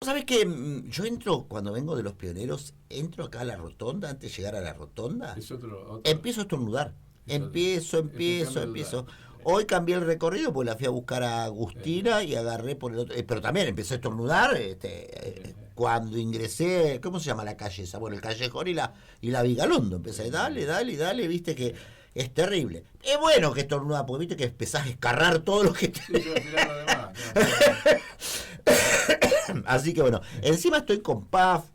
¿Sabes que yo entro, cuando vengo de los pioneros, entro acá a la rotonda, antes de llegar a la rotonda, Es otro, empiezo a estornudar? es otro. Es un cambio Empiezo. total. Hoy cambié el recorrido porque la fui a buscar a Agustina y agarré por el otro. Pero también empecé a estornudar cuando ingresé. ¿Cómo se llama la calle esa? Bueno, el Callejón y la Vigalondo. Empecé, dale, viste que es terrible. Es bueno que estornuda, porque viste que empezás a escarrar todo lo que te. Sí, se va a tirar lo demás. Claro. Así que bueno, encima estoy con PAF.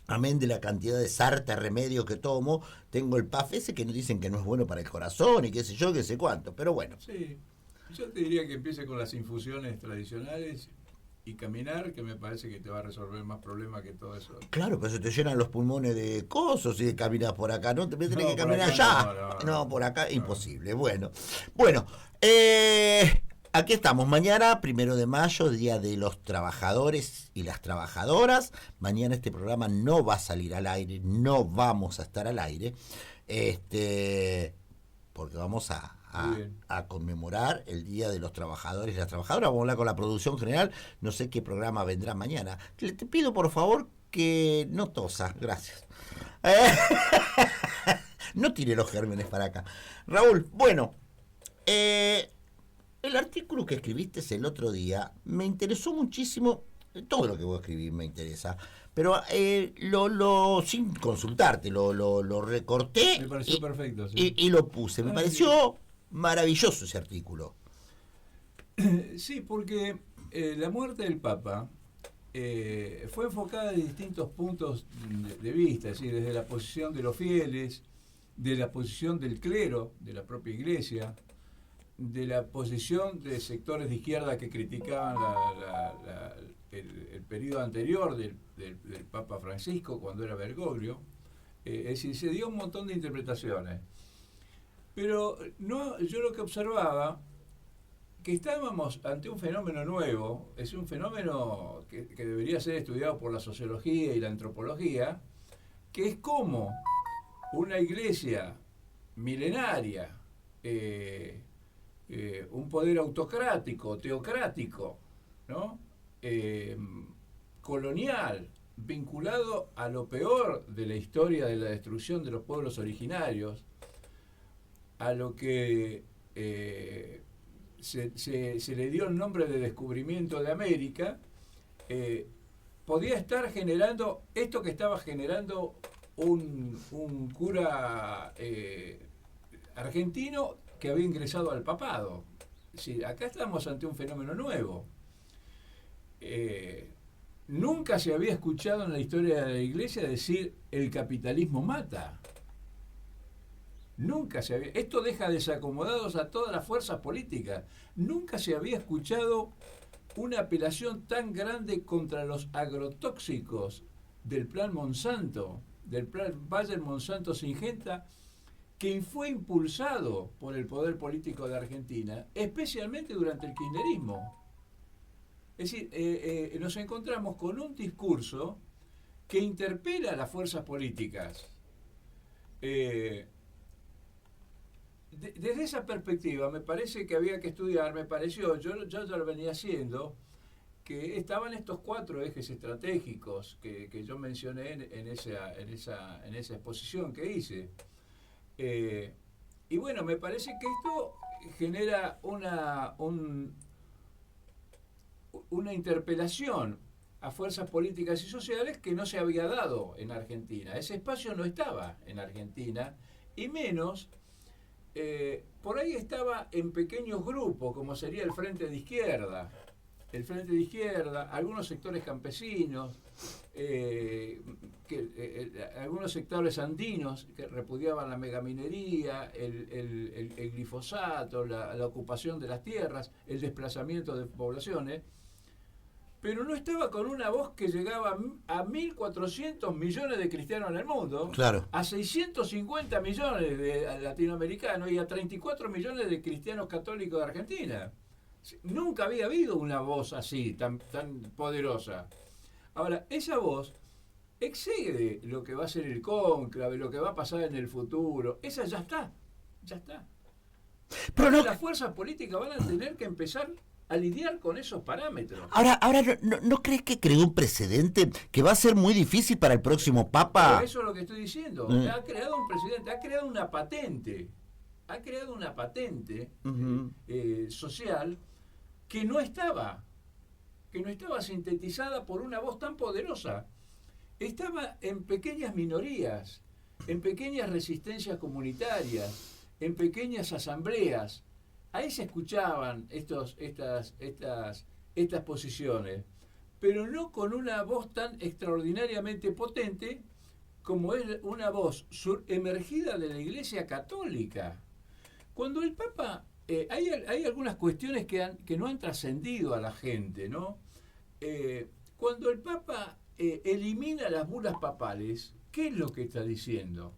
Amén de la cantidad de sarta remedio que tomo, tengo el PAF ese que nos dicen que no es bueno para el corazón y qué sé yo, qué sé cuánto, pero bueno. Sí, yo te diría que empiece con las infusiones tradicionales y caminar, que me parece que te va a resolver más problemas que todo eso. Claro, pero se te llenan los pulmones de cosos si caminas por acá, no te tenés que Por caminar acá allá. No, por acá imposible. Bueno, aquí estamos. Mañana, 1 de mayo, Día de los Trabajadores y las Trabajadoras. Mañana este programa no va a salir al aire, no vamos a estar al aire, porque vamos a conmemorar el Día de los Trabajadores y las Trabajadoras. Vamos a hablar con la producción general. No sé qué programa vendrá mañana. Te pido por favor que no tosa, gracias. No tire los gérmenes para acá. Raúl, bueno, el artículo que escribiste el otro día me interesó muchísimo. Todo lo que vos escribís me interesa, pero sin consultarte, lo recorté Me pareció perfecto. Sí. y lo puse. Me pareció maravilloso ese artículo. Sí, porque la muerte del Papa fue enfocada de distintos puntos de vista, es decir, desde la posición de los fieles, de la posición del clero, de la propia iglesia, de la posición de sectores de izquierda que criticaban el periodo anterior del Papa Francisco, cuando era Bergoglio. Es decir, se dio un montón de interpretaciones. Pero no, yo lo que observaba, que estábamos ante un fenómeno nuevo, es un fenómeno que debería ser estudiado por la sociología y la antropología, que es como una iglesia milenaria, un poder autocrático, teocrático, ¿no? Colonial, vinculado a lo peor de la historia de la destrucción de los pueblos originarios, a lo que se le dio el nombre de descubrimiento de América, podía estar generando esto que estaba generando un cura argentino que había ingresado al papado. Sí, acá estamos ante un fenómeno nuevo. Nunca se había escuchado en la historia de la iglesia decir el capitalismo mata. Nunca se había. Esto deja desacomodados a todas las fuerzas políticas. Nunca se había escuchado una apelación tan grande contra los agrotóxicos del plan Monsanto, del plan Bayer Monsanto Syngenta, que fue impulsado por el poder político de Argentina, especialmente durante el kirchnerismo. Es decir, nos encontramos con un discurso que interpela a las fuerzas políticas. Desde esa perspectiva me parece que había que estudiar, me pareció, yo ya lo venía haciendo, que estaban estos 4 ejes estratégicos que yo mencioné en esa exposición que hice. Y bueno, me parece que esto genera una interpelación a fuerzas políticas y sociales que no se había dado en Argentina. Ese espacio no estaba en Argentina, y menos, por ahí estaba en pequeños grupos, como sería el Frente de Izquierda. El Frente de Izquierda, algunos sectores campesinos, algunos sectores andinos que repudiaban la megaminería, el glifosato, la ocupación de las tierras, el desplazamiento de poblaciones, pero no estaba con una voz que llegaba a 1.400 millones de cristianos en el mundo, Claro. a 650 millones de latinoamericanos y a 34 millones de cristianos católicos de Argentina. Nunca había habido una voz así, tan poderosa. Ahora, esa voz excede lo que va a ser el cónclave, lo que va a pasar en el futuro. Esa ya está. Pero no, Las fuerzas políticas van a tener que empezar a lidiar con esos parámetros. Ahora ¿no crees que creó un precedente que va a ser muy difícil para el próximo Papa? Pero eso es lo que estoy diciendo. Ha creado un precedente, ha creado una patente. Ha creado una patente social que no estaba sintetizada por una voz tan poderosa. Estaba en pequeñas minorías, en pequeñas resistencias comunitarias, en pequeñas asambleas. Ahí se escuchaban estas posiciones, pero no con una voz tan extraordinariamente potente como es una voz emergida de la Iglesia Católica. Cuando el Papa, hay algunas cuestiones que no han trascendido a la gente, ¿no? Cuando el Papa elimina las bulas papales, ¿qué es lo que está diciendo?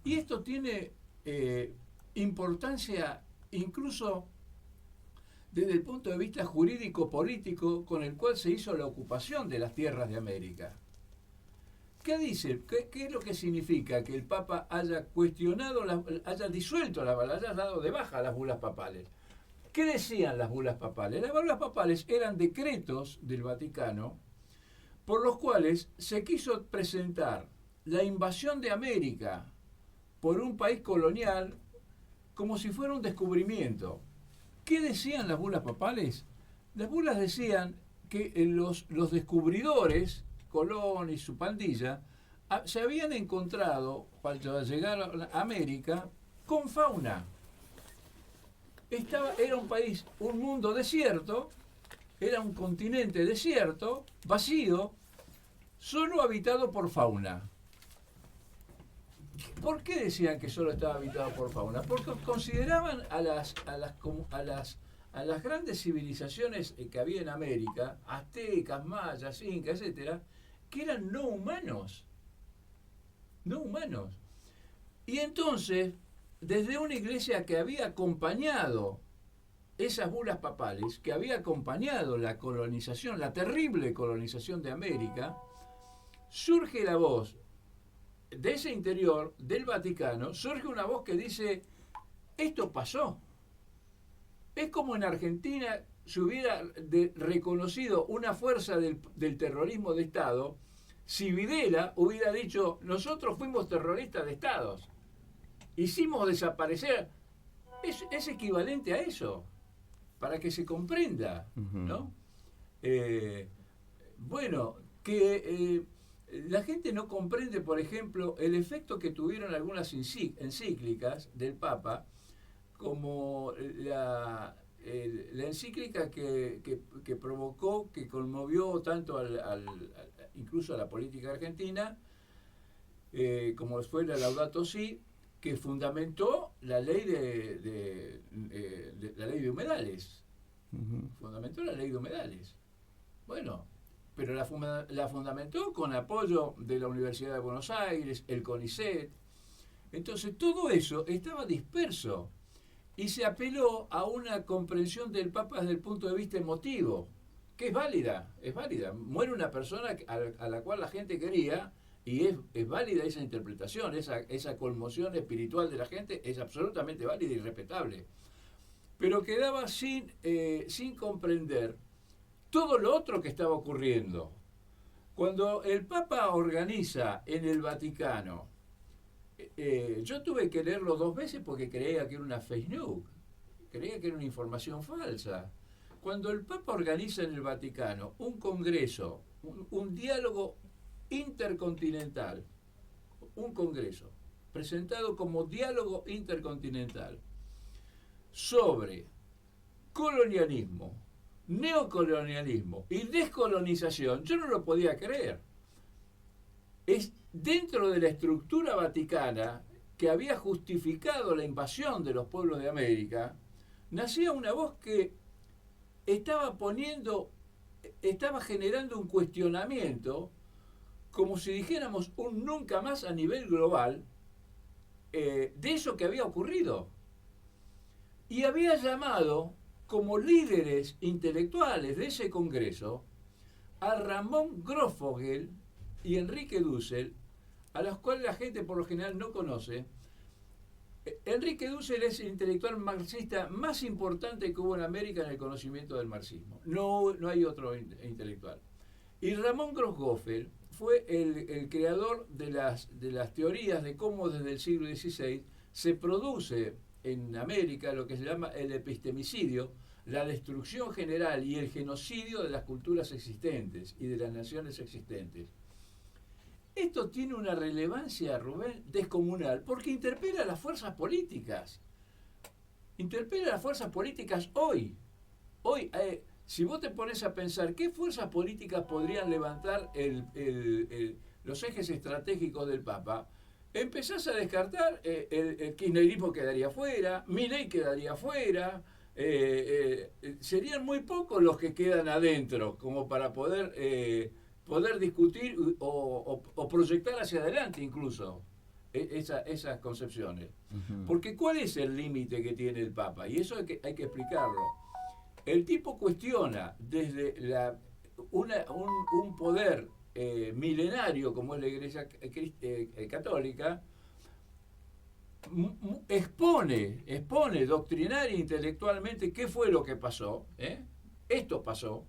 Y esto tiene importancia incluso desde el punto de vista jurídico-político con el cual se hizo la ocupación de las tierras de América. ¿Qué dice? ¿Qué es lo que significa que el Papa haya cuestionado, haya disuelto haya dado de baja las bulas papales? ¿Qué decían las bulas papales? Las bulas papales eran decretos del Vaticano por los cuales se quiso presentar la invasión de América por un país colonial como si fuera un descubrimiento. ¿Qué decían las bulas papales? Las bulas decían que los descubridores, Colón y su pandilla, se habían encontrado, para llegar a América, con fauna. Era un país, un mundo desierto, era un continente desierto, vacío, solo habitado por fauna. ¿Por qué decían que solo estaba habitado por fauna? Porque consideraban a las grandes civilizaciones que había en América, aztecas, mayas, incas, etcétera, que eran no humanos. Y entonces, desde una iglesia que había acompañado esas bulas papales, que había acompañado la colonización, la terrible colonización de América, surge la voz de ese interior del Vaticano, surge una voz que dice: esto pasó. Es como en Argentina se hubiera reconocido una fuerza del terrorismo de Estado si Videla hubiera dicho: nosotros fuimos terroristas de Estados, hicimos desaparecer. Es equivalente a eso, para que se comprenda, ¿no? La gente no comprende, por ejemplo, el efecto que tuvieron algunas encíclicas del Papa, como la encíclica que provocó, que conmovió tanto incluso a la política argentina, como fue la Laudato Si, que fundamentó la ley la ley de humedales. Fundamentó la ley de humedales. Bueno, pero la fundamentó con apoyo de la Universidad de Buenos Aires, el CONICET. Entonces todo eso estaba disperso y se apeló a una comprensión del Papa desde el punto de vista emotivo, que es válida. Muere una persona a la cual la gente quería, y es válida esa interpretación, esa conmoción espiritual de la gente es absolutamente válida y respetable. Pero quedaba sin comprender todo lo otro que estaba ocurriendo. Cuando el Papa organiza en el Vaticano, yo tuve que leerlo 2 veces porque creía que era una fake news, creía que era una información falsa. Cuando el Papa organiza en el Vaticano un congreso, un diálogo intercontinental, un congreso presentado como diálogo intercontinental sobre colonialismo, neocolonialismo y descolonización, yo no lo podía creer. Es dentro de la estructura vaticana que había justificado la invasión de los pueblos de América, nacía una voz que estaba generando un cuestionamiento, como si dijéramos un nunca más a nivel global, de eso que había ocurrido. Y había llamado como líderes intelectuales de ese congreso a Ramón Grosfoguel y Enrique Dussel, a los cuales la gente por lo general no conoce, Enrique Dussel es el intelectual marxista más importante que hubo en América en el conocimiento del marxismo. No hay otro intelectual. Y Ramón Grossgöfel fue el creador de las teorías de cómo desde el siglo XVI se produce en América lo que se llama el epistemicidio, la destrucción general y el genocidio de las culturas existentes y de las naciones existentes. Esto tiene una relevancia, Rubén, descomunal, porque interpela a las fuerzas políticas. Interpela a las fuerzas políticas hoy. Hoy, si vos te pones a pensar qué fuerzas políticas podrían levantar los ejes estratégicos del Papa, empezás a descartar, el kirchnerismo quedaría fuera, Milei quedaría fuera, serían muy pocos los que quedan adentro como para poder discutir o proyectar hacia adelante incluso esas concepciones. Uh-huh. Porque ¿cuál es el límite que tiene el Papa? Y eso hay que explicarlo. El tipo cuestiona desde un poder milenario como es la Iglesia Católica, expone doctrinaria e intelectualmente qué fue lo que pasó. Esto pasó,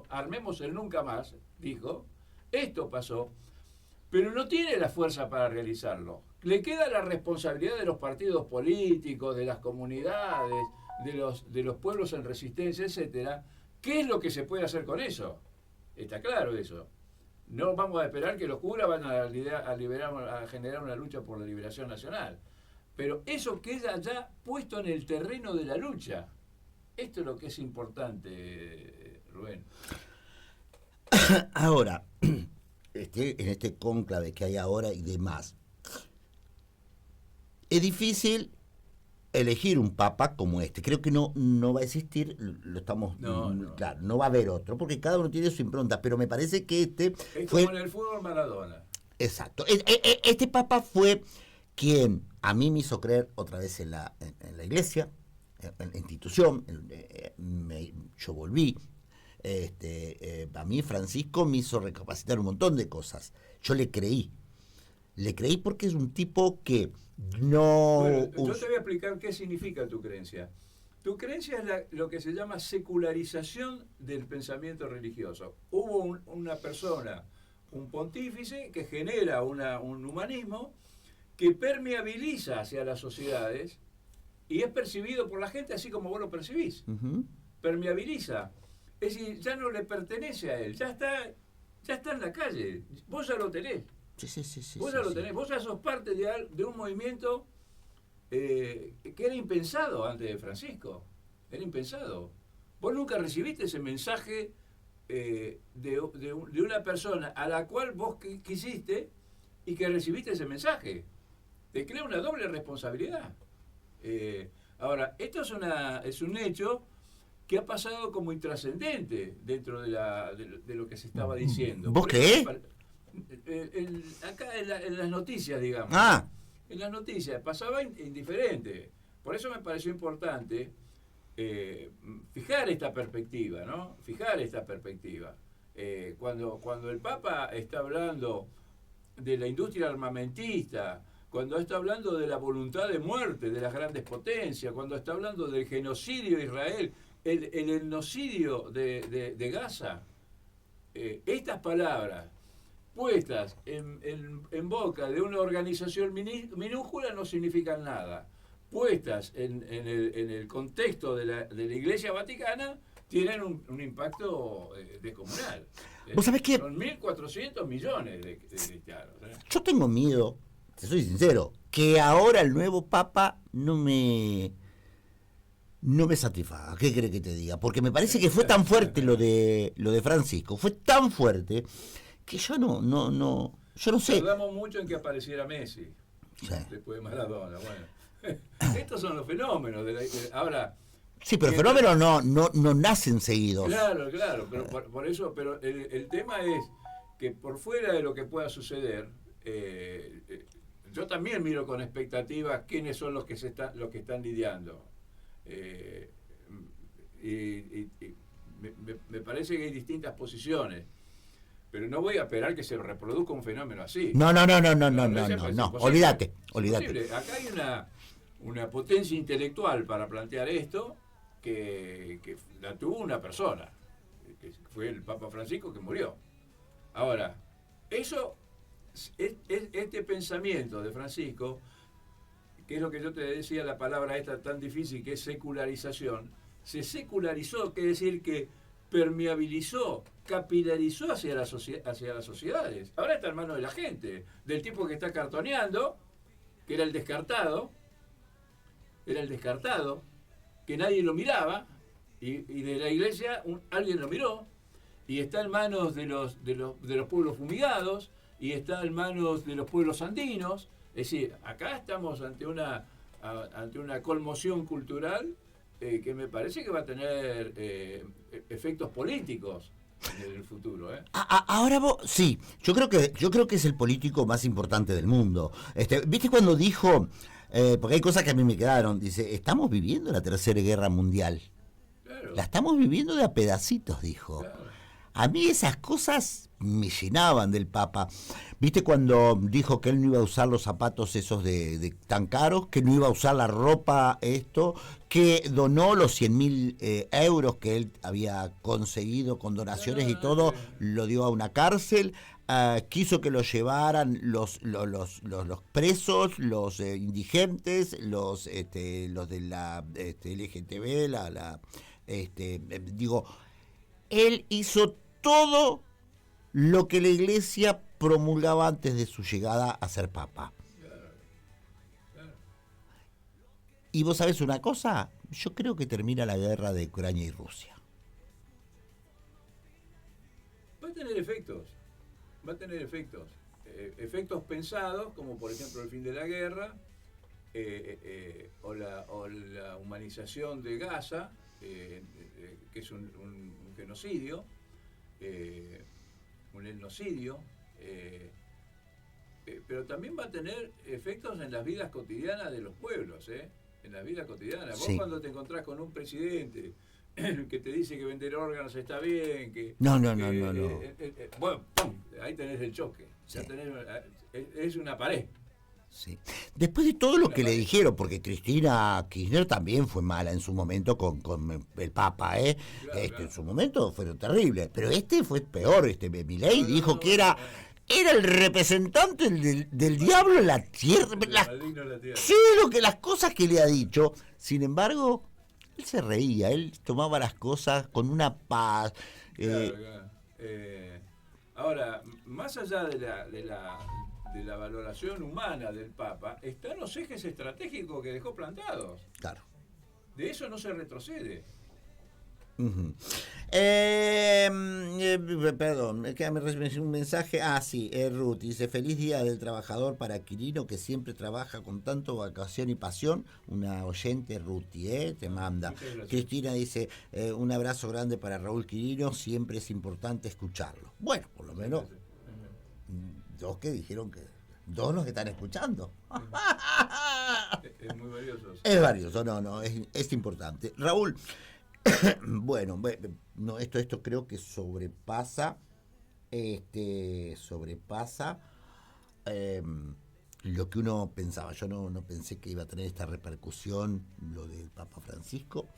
armemos el nunca más, dijo, esto pasó, pero no tiene la fuerza para realizarlo. Le queda la responsabilidad de los partidos políticos, de las comunidades, de los pueblos en resistencia, etcétera. ¿Qué es lo que se puede hacer con eso? Está claro eso. No vamos a esperar que los curas van a generar una lucha por la liberación nacional. Pero eso queda ya puesto en el terreno de la lucha. Esto es lo que es importante, Rubén. Ahora, en este cónclave que hay ahora y demás, es difícil elegir un papa como este. Creo que no va a existir, lo estamos claro, no va a haber otro, porque cada uno tiene su impronta, pero me parece que es como en el fútbol Maradona. Exacto. Este papa fue quien a mí me hizo creer otra vez en la iglesia, en la institución. Yo volví. A mí Francisco me hizo recapacitar un montón de cosas. Yo le creí porque es un tipo que no... Bueno, yo te voy a explicar qué significa tu creencia. Tu creencia es lo que se llama secularización del pensamiento religioso. Hubo una persona, un pontífice, que genera un humanismo que permeabiliza hacia las sociedades y es percibido por la gente así como vos lo percibís. Uh-huh. Permeabiliza. Es decir, ya no le pertenece a él, ya está en la calle, vos ya lo tenés. Sí, vos ya lo tenés, vos ya sos parte de un movimiento que era impensado antes de Francisco. Era impensado. Vos nunca recibiste ese mensaje de una persona a la cual vos quisiste y que recibiste ese mensaje. Te crea una doble responsabilidad. Ahora, esto es un hecho que ha pasado como intrascendente dentro de lo que se estaba diciendo. ¿Vos creés? Acá en las noticias, digamos. Ah. En las noticias pasaba indiferente. Por eso me pareció importante fijar esta perspectiva, ¿no? Fijar esta perspectiva. Cuando el Papa está hablando de la industria armamentista, cuando está hablando de la voluntad de muerte de las grandes potencias, cuando está hablando del genocidio de Israel, el etnocidio de Gaza, estas palabras puestas en boca de una organización minúscula no significan nada. Puestas en el contexto de la Iglesia Vaticana tienen un impacto descomunal. ¿Vos sabés qué? Son 1.400 millones de cristianos. Yo tengo miedo, te soy sincero, que ahora el nuevo Papa no me satisfaga. ¿Qué crees que te diga? Porque me parece que fue tan fuerte lo de Francisco, fue tan fuerte que yo no sé. Tardamos mucho en que apareciera Messi, sí, después de Maradona. Bueno, estos son los fenómenos. Ahora. Sí, pero fenómenos no nacen seguidos. Claro, pero por eso, pero el tema es que por fuera de lo que pueda suceder, yo también miro con expectativa quiénes son los que están lidiando. Me parece que hay distintas posiciones. Pero no voy a esperar que se reproduzca un fenómeno así. No, No, olvídate. Acá hay una potencia intelectual para plantear esto que la tuvo una persona, que fue el Papa Francisco, que murió. Ahora, este pensamiento de Francisco, que es lo que yo te decía, la palabra esta tan difícil que es secularización, se secularizó, quiere decir que permeabilizó, capilarizó hacia las sociedades. Ahora está en manos de la gente, del tipo que está cartoneando, que era el descartado, que nadie lo miraba, y de la iglesia alguien lo miró, y está en manos de los pueblos fumigados, y está en manos de los pueblos andinos. Es decir, acá estamos ante una conmoción cultural que me parece que va a tener efectos políticos en el futuro. Ahora vos, sí, yo creo que es el político más importante del mundo. ¿Viste cuando dijo, porque hay cosas que a mí me quedaron, dice, estamos viviendo la Tercera Guerra Mundial? Claro. La estamos viviendo de a pedacitos, dijo. Claro. A mí esas cosas me llenaban del Papa. ¿Viste cuando dijo que él no iba a usar los zapatos esos de tan caros, que no iba a usar la ropa que donó los 100.000 euros que él había conseguido con donaciones y todo, lo dio a una cárcel? Quiso que lo llevaran los presos, los indigentes, los de la LGTB, digo, él hizo todo lo que la iglesia promulgaba antes de su llegada a ser papa. Y vos sabés una cosa, yo creo que termina la guerra de Ucrania y Rusia. Va a tener efectos. Efectos pensados, como por ejemplo el fin de la guerra, o la humanización de Gaza, que es un genocidio, un etnocidio, pero también va a tener efectos en las vidas cotidianas de los pueblos, en las vidas cotidianas. Sí. Vos cuando te encontrás con un presidente que te dice que vender órganos está bien, No. bueno, ¡pum! Ahí tenés el choque. Sí. Ya tenés, es una pared. Sí. Después de todo lo que le dijeron, porque Cristina Kirchner también fue mala en su momento con el Papa, Claro. En su momento fueron terribles, pero fue peor, Milei dijo que era el representante del diablo en la tierra. Maligno en la tierra. Sí, las cosas que le ha dicho. Sin embargo, él se reía, él tomaba las cosas con una paz. Claro. Ahora, más allá de la valoración humana del Papa, están los ejes estratégicos que dejó plantados. Claro. De eso no se retrocede. Uh-huh. Perdón, me recibió un mensaje. Sí, Ruth dice: feliz día del trabajador para Quirino, que siempre trabaja con tanto vocación y pasión. Una oyente, Ruti, te manda. Cristina dice: un abrazo grande para Raúl Quirino, siempre es importante escucharlo. Bueno, por lo menos dos que dijeron que dos los que están escuchando. Es muy valioso. Es valioso, es importante. Raúl, bueno, esto creo que sobrepasa lo que uno pensaba. Yo no pensé que iba a tener esta repercusión lo del Papa Francisco.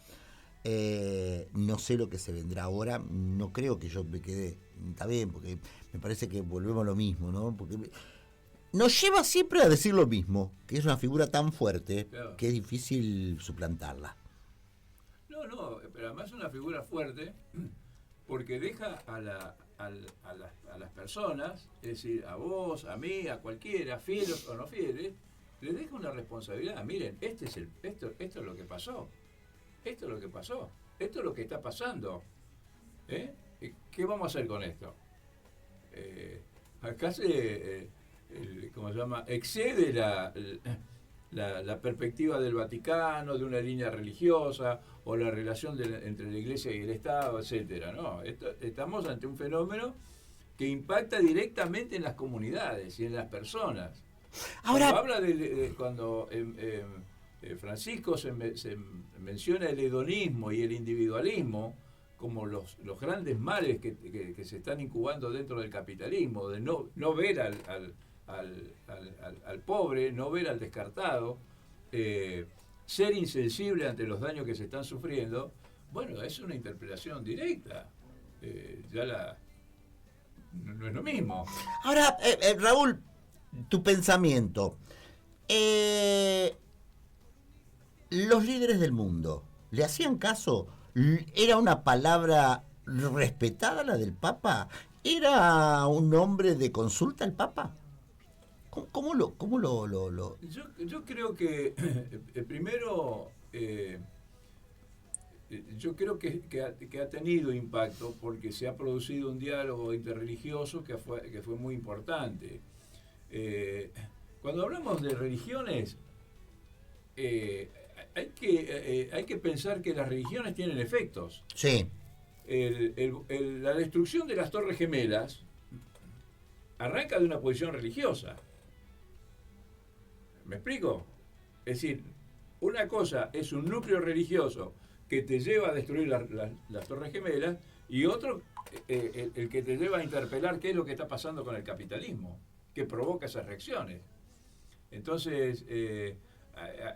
No sé lo que se vendrá ahora. No creo que yo me quede. Está bien, porque me parece que volvemos a lo mismo, ¿no? Porque nos lleva siempre a decir lo mismo, que es una figura tan fuerte, claro, que es difícil suplantarla. No, pero además es una figura fuerte porque deja a las personas, es decir, a vos, a mí, a cualquiera, fieles o no fieles, les deja una responsabilidad. Miren, esto es lo que pasó. Esto es lo que pasó. Esto es lo que está pasando. ¿Qué vamos a hacer con esto? Acá ¿cómo se llama? Excede la perspectiva del Vaticano, de una línea religiosa, o la relación entre la Iglesia y el Estado, etcétera, ¿no? Estamos ante un fenómeno que impacta directamente en las comunidades y en las personas. Ahora, cuando Francisco se menciona el hedonismo y el individualismo como los grandes males que se están incubando dentro del capitalismo, de no ver al pobre, no ver al descartado, ser insensible ante los daños que se están sufriendo. Bueno, es una interpelación directa. No es lo mismo. Ahora, Raúl, tu pensamiento. Los líderes del mundo, ¿le hacían caso? ¿Era una palabra respetada la del Papa? ¿Era un hombre de consulta el Papa? ¿Cómo lo? Yo creo que primero yo creo que ha tenido impacto porque se ha producido un diálogo interreligioso que fue muy importante. Cuando hablamos de religiones, hay que pensar que las religiones tienen efectos. Sí. La destrucción de las Torres Gemelas arranca de una posición religiosa. ¿Me explico? Es decir, una cosa es un núcleo religioso que te lleva a destruir las Torres Gemelas y otro el que te lleva a interpelar qué es lo que está pasando con el capitalismo, que provoca esas reacciones. Entonces,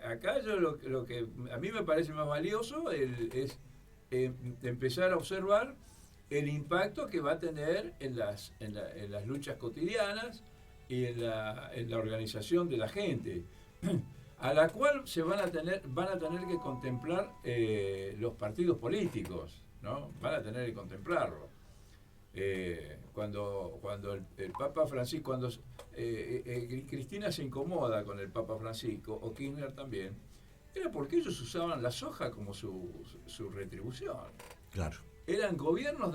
acá yo lo que a mí me parece más valioso es empezar a observar el impacto que va a tener en las luchas cotidianas y en la organización de la gente, a la cual van a tener que contemplar los partidos políticos, ¿no? Van a tener que contemplarlo. Cuando el Papa Francisco, cuando Cristina se incomoda con el Papa Francisco, o Kirchner también, era porque ellos usaban la soja como su retribución. Claro. Eran gobiernos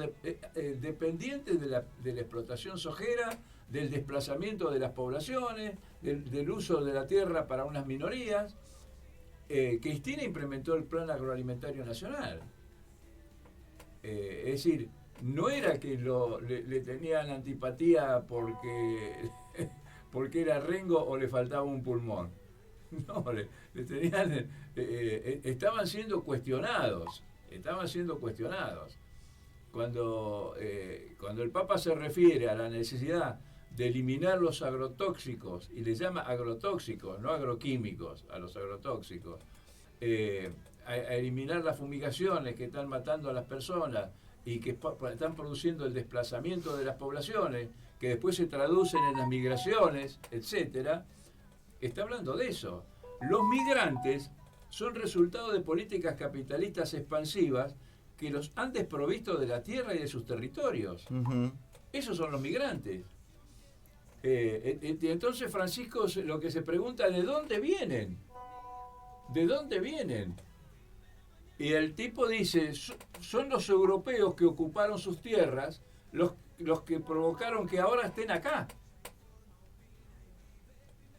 dependientes de la explotación sojera, del desplazamiento de las poblaciones, del uso de la tierra para unas minorías. Cristina implementó el Plan Agroalimentario Nacional. Es decir, no era que le tenían antipatía porque era rengo o le faltaba un pulmón. No, le tenían, estaban siendo cuestionados. Cuando el Papa se refiere a la necesidad de eliminar los agrotóxicos, y le llama agrotóxicos, no agroquímicos, a los agrotóxicos, a eliminar las fumigaciones que están matando a las personas y que están produciendo el desplazamiento de las poblaciones, que después se traducen en las migraciones, etcétera, está hablando de eso. Los migrantes son resultado de políticas capitalistas expansivas que los han desprovisto de la tierra y de sus territorios. Uh-huh. Esos son los migrantes. Entonces Francisco lo que se pregunta, ¿de dónde vienen? ¿De dónde vienen? Y el tipo dice, son los europeos que ocuparon sus tierras los que provocaron que ahora estén acá.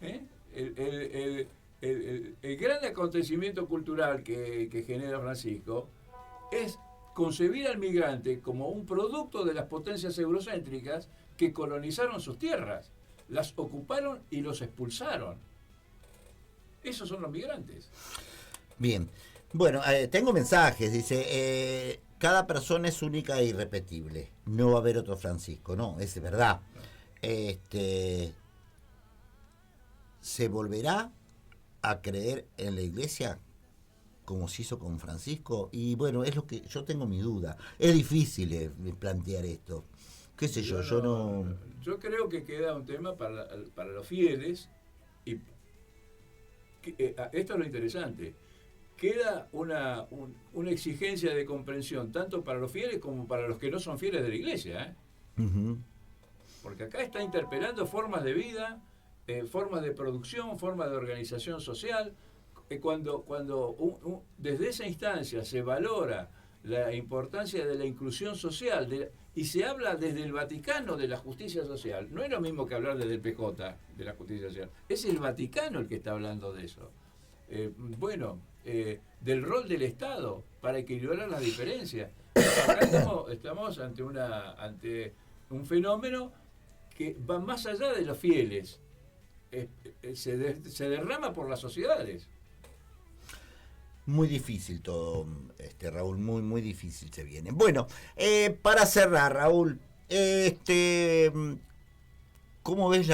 El gran acontecimiento cultural que genera Francisco es concebir al migrante como un producto de las potencias eurocéntricas que colonizaron sus tierras, las ocuparon y los expulsaron. Esos son los migrantes. Bien. Bueno, tengo mensajes. Dice, cada persona es única e irrepetible. No va a haber otro Francisco. No, es verdad. ¿Se volverá a creer en la iglesia como se hizo con Francisco? Y bueno, es lo que yo tengo mi duda. Es difícil plantear esto. ¿Qué sé yo? Yo no... Yo creo que queda un tema para los fieles y esto es lo interesante. Queda una exigencia de comprensión tanto para los fieles como para los que no son fieles de la iglesia. Uh-huh. Porque acá está interpelando formas de vida, formas de producción, formas de organización social. Cuando desde esa instancia se valora la importancia de la inclusión social y se habla desde el Vaticano de la justicia social, no es lo mismo que hablar desde el PJ de la justicia social, es el Vaticano el que está hablando de eso. Del rol del Estado para equilibrar las diferencias. Acá estamos ante un fenómeno que va más allá de los fieles, se derrama por las sociedades. Muy difícil todo, Raúl, muy, muy difícil se viene. Bueno, para cerrar, Raúl, ¿cómo ves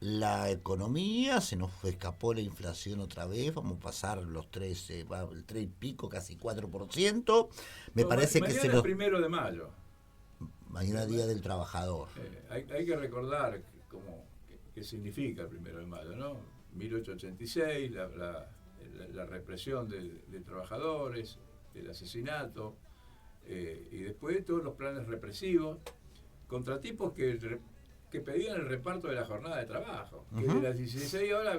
la economía? Se nos escapó la inflación otra vez, vamos a pasar los 13, el 3 y pico, casi 4%. Me parece que se nos... nos... Primero de mayo. Mañana Día del Trabajador. Hay que recordar qué significa el 1 de mayo, ¿no? 1886, la represión de trabajadores, el asesinato, y después todos los planes represivos contra tipos que pedían el reparto de la jornada de trabajo, que de las 16 horas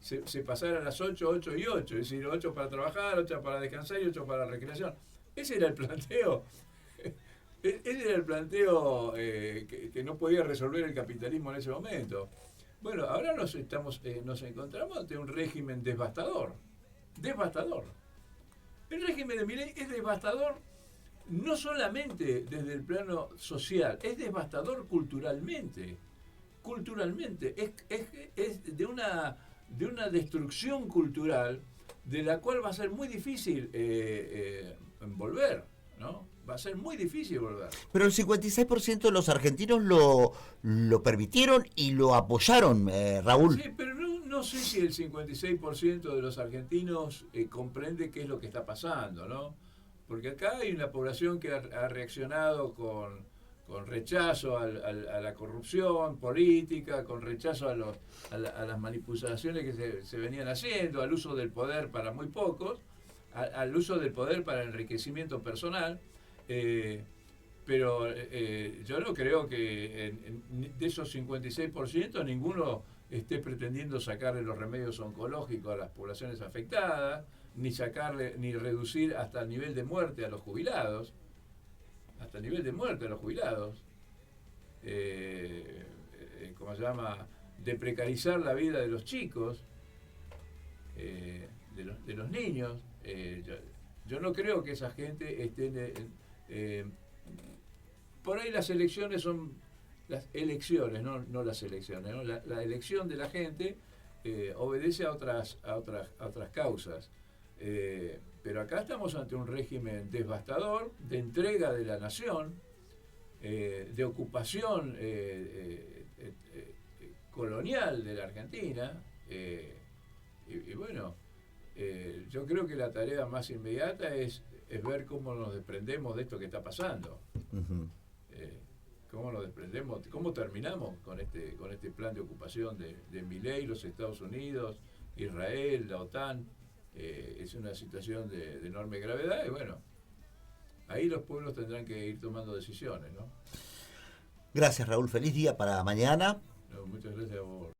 se pasara a las 8, 8 y 8, es decir, 8 para trabajar, 8 para descansar y 8 para recreación. Ese era el planteo. Ese era el planteo que no podía resolver el capitalismo en ese momento. Bueno, ahora nos encontramos ante un régimen devastador. Devastador. El régimen de Milei es devastador no solamente desde el plano social, es devastador culturalmente. Culturalmente. Es de una destrucción cultural de la cual va a ser muy difícil volver, ¿no? Va a ser muy difícil volver. Pero el 56% de los argentinos lo permitieron y lo apoyaron, Raúl. Sí, pero no sé si el 56% de los argentinos comprende qué es lo que está pasando, ¿no? Porque acá hay una población que ha reaccionado con rechazo a la corrupción política, con rechazo a las manipulaciones que se venían haciendo, al uso del poder para muy pocos, al uso del poder para el enriquecimiento personal. Pero yo no creo que de esos 56% ninguno esté pretendiendo sacarle los remedios oncológicos a las poblaciones afectadas, ni reducir hasta el nivel de muerte a los jubilados, ¿cómo se llama? De precarizar la vida de los chicos, de los niños. Yo no creo que esa gente esté por ahí las elecciones son las elecciones, no las elecciones, ¿no? La elección de la gente obedece a otras causas. Pero acá estamos ante un régimen devastador, de entrega de la nación, de ocupación colonial de la Argentina, y bueno, yo creo que la tarea más inmediata es ver cómo nos desprendemos de esto que está pasando. Cómo nos desprendemos, cómo terminamos con este plan de ocupación de Milei, los Estados Unidos, Israel, la OTAN. Es una situación de enorme gravedad y bueno, ahí los pueblos tendrán que ir tomando decisiones, ¿no? Gracias, Raúl. Feliz día para mañana. No, muchas gracias a vos.